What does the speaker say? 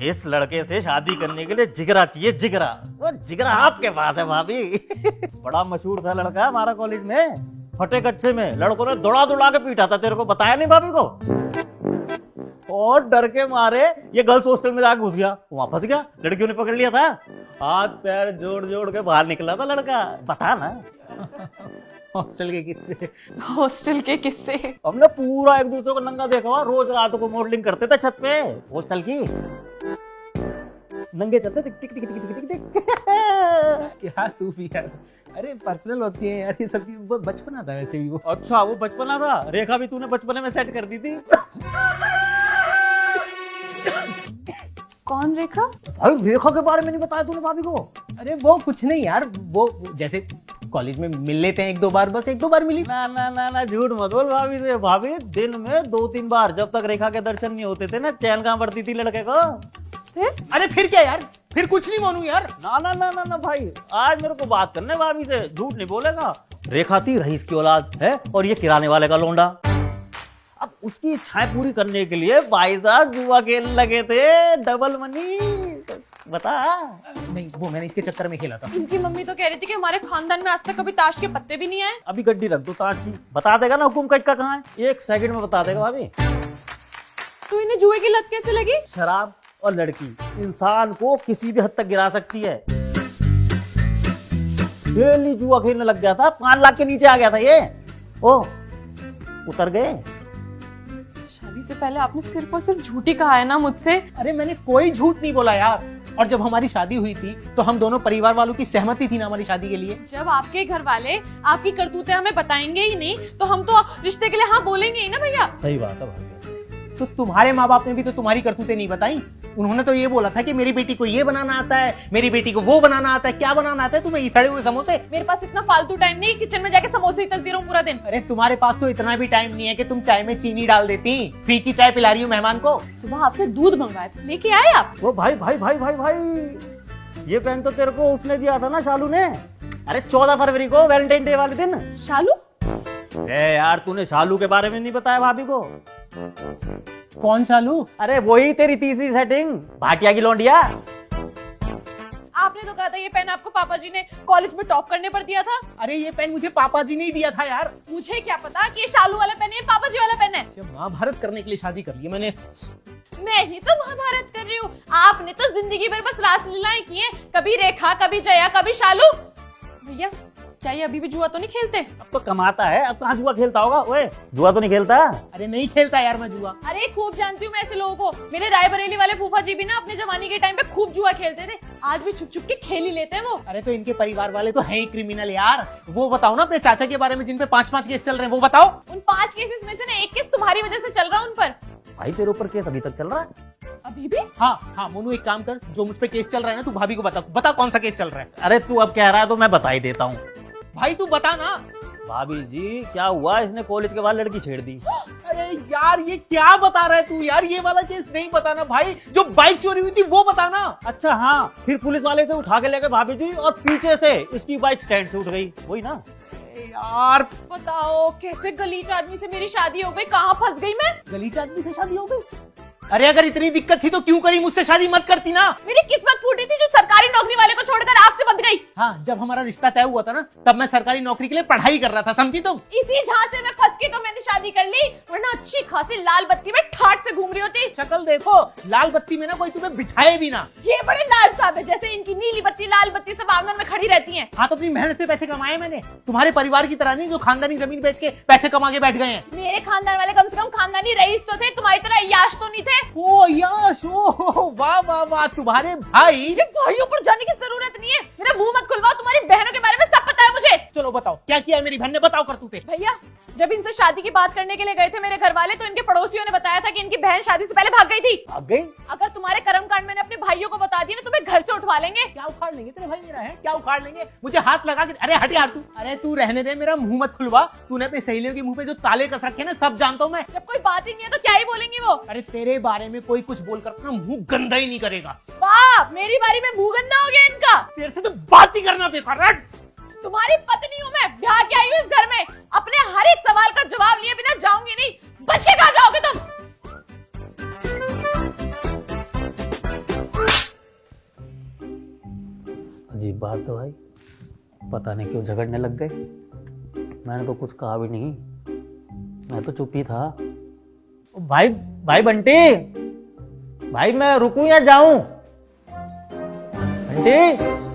इस लड़के से शादी करने के लिए जिगरा चाहिए, जिगरा। वो जिगरा आपके पास है भाभी। बड़ा मशहूर था लड़का हमारा कॉलेज में, फटे कच्चे में लड़कों ने दौड़ा दौड़ा के पीटा था। तेरे को बताया नहीं भाभी को? और डर के मारे ये गर्ल्स हॉस्टल में जाके घुस गया, वहां फंस गया, लड़कियों ने पकड़ लिया था। हाथ पैर जोड़ जोड़ के बाहर निकला था लड़का। बता ना। हॉस्टल के किस्से। हॉस्टल के किस्से। हमने पूरा एक दूसरे को नंगा देखा हुआ, रोज रात को मॉडलिंग करते थे छत पे हॉस्टल की। नंगे चलते टिक टिक टिक टिक टिक टिक। क्या तू भी यार, अरे पर्सनल होती है यार ये सब चीज। वो बचपना था वैसे भी वो। अच्छा वो बचपना था। रेखा भी तूने बचपने में सेट कर दी थी। कौन रेखा? भाई रेखा के बारे में नहीं बताया तूने भाभी को? अरे वो कुछ नहीं यार, वो जैसे कॉलेज में मिल लेते हैं एक दो बार, बस एक दो बार मिली। ना ना ना ना झूठ मत बोल भाभी से। भाभी दिन में 2-3 बार, जब तक रेखा के दर्शन नहीं होते थे ना, चैन कहाँ पड़ती थी लड़के को। फिर? अरे फिर क्या यार, फिर कुछ नहीं मानू यार। ना ना ना ना ना भाई, आज मेरे को बात करने भाभी से, झूठ नहीं बोलेगा। रेखा थी रईस की औलाद है और ये किराने वाले का लोंडा। अब उसकी इच्छाएं पूरी करने के लिए भाई साहब जुआ खेलने लगे थे, डबल मनी। बता। नहीं वो मैंने इसके चक्कर में खेला था। इनकी मम्मी तो कह रही थी कि हमारे खानदान में आज तक कभी ताश के पत्ते भी नहीं आए। अभी गड्डी रख दो ताश की, बता देगा ना हुकुम का इक्का कहाँ है, 1 सेकंड में बता देगा भाभी। तो इन्हें जुए की लत कैसे लगी? शराब और लड़की इंसान को किसी भी हद तक गिरा सकती है। डेली जुआ खेलने लग गया था, 5 लाख के नीचे आ गया था ये। ओ उतर गए। शादी से पहले आपने सिर्फ और सिर्फ झूठी कहा है ना मुझसे। अरे मैंने कोई झूठ नहीं बोला यार। और जब हमारी शादी हुई थी तो हम दोनों परिवार वालों की सहमति थी ना हमारी शादी के लिए। जब आपके घर वाले आपकी करतूतें हमें बताएंगे ही नहीं तो हम तो रिश्ते के लिए हाँ बोलेंगे ही ना भैया। सही बात है भाई। तो तुम्हारे माँ बाप ने भी तो तुम्हारी करतूतें नहीं बताई। उन्होंने तो ये बोला था कि मेरी बेटी को ये बनाना आता है, मेरी बेटी को वो बनाना आता है। क्या बनाना आता है तुम्हें? ये सड़े हुए समोसे। मेरे पास इतना फालतू टाइम नहीं किचन में जाके समोसे ही तलती रहूं पूरा दिन। अरे तुम्हारे पास तो इतना भी टाइम नहीं है कि तुम चाय में चीनी डाल देती। फीकी चाय पिला रही हूँ मेहमान को। सुबह आपसे दूध मंगवाया था, लेके आए आप? वो भाई भाई भाई भाई भाई, ये पेन तो तेरे को उसने दिया था ना, शालू ने। अरे 14 फरवरी को, वैलेंटाइन डे वाले दिन। शालू? यार तूने शालू के बारे में नहीं बताया भाभी को। कौन शालू? अरे वही तेरी तीसरी सेटिंग, भाटिया की लौंडिया। आपने तो कहा था ये पेन आपको पापा जी ने कॉलेज में टॉप करने पर दिया था। अरे ये पेन मुझे पापा जी ने ही दिया था यार। मुझे क्या पता कि ये शालू वाला पेन है, पापा जी वाला पेन है। महाभारत करने के लिए शादी कर ली मैंने। मैं ही तो महाभारत कर रही हूँ। आपने तो जिंदगी भर बस रासलीलाएं की हैं, कभी रेखा, कभी जया, कभी शालू। भैया क्या ये अभी भी जुआ तो नहीं खेलते? अब तो कमाता है, अब कहाँ जुआ खेलता होगा? ओए जुआ तो नहीं खेलता। अरे नहीं खेलता यार मैं जुआ। अरे खूब जानती हूँ मैं ऐसे लोगों को। मेरे रायबरेली वाले फूफा जी भी ना अपने जवानी के टाइम पे खूब जुआ खेलते थे। आज भी छुप छुप के खेल ही लेते हैं वो। अरे तो इनके परिवार वाले तो है ही क्रिमिनल यार। वो बताओ ना अपने चाचा के बारे में जिन पे 5-5 केस चल रहे हैं, वो बताओ। उन 5 केसेस में से ना 1 केस तुम्हारी वजह से चल रहा है उन पर। भाई तेरे ऊपर केस अभी तक चल रहा है? अभी भी? हाँ मोनू एक काम कर, जो मुझ पे केस चल रहा है ना तू भाभी को बता कौन सा केस चल रहा है। अरे तू अब कह रहा है तो मैं बता ही देता हूँ। भाई तू बता ना। भाभी जी क्या हुआ, इसने कॉलेज के बाद लड़की छेड़ दी। अरे यार ये क्या बता रहा है तू यार? ये वाला केस नहीं बताना भाई। जो बाइक चोरी हुई थी वो बताना। अच्छा हाँ, फिर पुलिस वाले से उठा के ले गए भाभी जी और पीछे से इसकी बाइक स्टैंड से उठ गई, वही ना? यार बताओ कैसे गलीच आदमी से मेरी शादी हो गई, कहाँ फंस गई मैं? गलीच आदमी से शादी हो गई? अरे अगर इतनी दिक्कत थी तो क्यों करी? मुझसे शादी मत करती ना। मेरी किस्मत फूटी थी जो सरकारी नौकरी वाले को छोड़कर आपसे बंध गई। हाँ जब हमारा रिश्ता तय हुआ था ना तब मैं सरकारी नौकरी के लिए पढ़ाई कर रहा था, समझी तुम? इसी झांसे में फंस के तो मैंने शादी कर ली, वरना अच्छी खासी लाल बत्ती में ठाट से घूम रही होती। शक्ल देखो, लाल बत्ती में ना कोई तुम्हें बिठाए भी ना। ये बड़े लाल साहब है, जैसे इनकी नीली बत्ती लाल बत्ती सब आंगन में खड़ी रहती हैं। हाँ तो अपनी मेहनत से पैसे कमाए मैंने, तुम्हारे परिवार की तरह नहीं जो खानदानी जमीन बेच के पैसे कमा के बैठ गए हैं। मेरे खानदान वाले कम से कम खानदानी रईस तो थे, तुम्हारी तरह याश तो नहीं थे। ओ यश, ओ वाह वाह वाह, तुम्हारे भाई। ये भाइयों पर जाने की जरूरत नहीं है, मेरा मुंह मत खुलवाओ, तुम्हारी बहनों के बारे में सब पता है मुझे। चलो बताओ क्या किया है मेरी बहन ने, बताओ करतूते। भैया जब इनसे शादी की बात करने के लिए गए थे मेरे घर वाले तो इनके पड़ोसियों ने बताया था कि इनकी बहन शादी से पहले भाग गई थी। भाग गई? अगर तुम्हारे कर्मकांड मैंने अपने भाइयों को बता दिया ना तुम्हें घर से उठवा लेंगे। क्या उखाड़ लेंगे? तेरे भाई मेरा है, क्या उखाड़ लेंगे? मुझे हाथ लगा के, अरे हट यार तू। अरे तू रहने दे, मेरा मुंह मत खुलवा। तूने अपनी सहेलियों के मुंह पे जो ताले कस रखे ना सब जानता हूँ मैं। जब कोई बात ही नहीं है तो क्या ही बोलेंगी वो? अरे तेरे बारे में कोई कुछ बोलकर ना मुंह गंदा ही नहीं करेगा। वाह, मेरी बारी में मुंह गंदा हो गया इनका। तेरे से तो बात ही करना बेकार है। तुम्हारी पत्नी हूँ मैं, ब्याह के आई हूँ इस घर में, अपने हर एक सवाल का जवाब लिए बिना जाऊंगी नहीं। बच के कहाँ जाओगे तुम? अजीब बात है भाई, पता नहीं क्यों झगड़ने लग गए। मैंने तो कुछ कहा भी नहीं, मैं तो चुप ही था। भाई भाई बंटी, भाई मैं रुकूं या जाऊं? बंटी